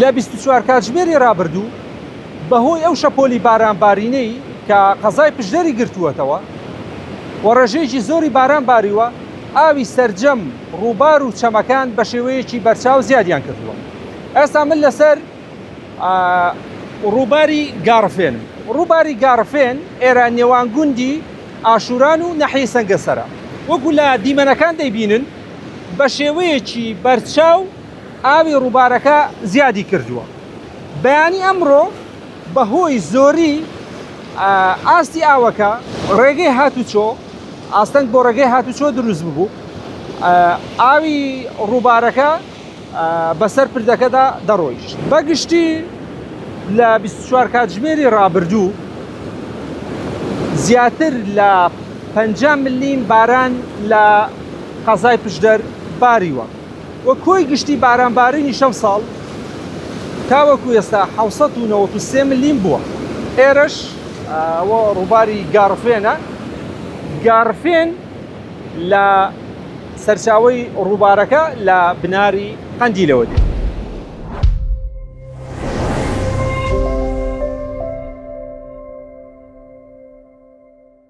لە 24 کاتژمێری ڕابردوو بەهۆی ئەو شەپۆلی بارانبارینەی کە قەزای پشدەری گرتووەتەوە و ڕێژەیەکی زۆری باران باریوە، ئاوی سەرجەم ڕووبار و چەمەکان بە شێوەیەکی بەرچاو زیادیان کردووە. ئێستا من لەسەر ڕووباری گاڕفێنم. ڕووباری گاڕفێن ئێرە نێوانگوندی ئاشوران و نەحیی سەنگەسەرە. وەکو لە دیمەنەکان دەیبینن بە شێوەیەکی بەرچاو ئاوی ڕووبارەکە زیادی کردووە. بەیانی ئەمڕۆ بەهۆی زۆری ئاستی ئاوەکە ڕێگەی هاتوچۆ، ئاستەنگ بۆ ڕێگەی هاتوچۆ دروست ببوو، ئاوی ڕووبارەکە بەسەر پردەکەدا دەڕۆیشت. بەگشتی لە 24 کاتژمێری ڕابردوو زیاتر لە 50 ملیم باران لە قەزای پشدەر باریوە و کۆی گشتی بارانبارینی شەم ساڵ تاوەکو ئێستا 793 ملیم بووە. ئێرەش ئەوە ڕووباری گاڕفێنە. گاڕفێن لە سەرچاوەی ڕووبارەکە لە بناری قەندیلەوە دێت.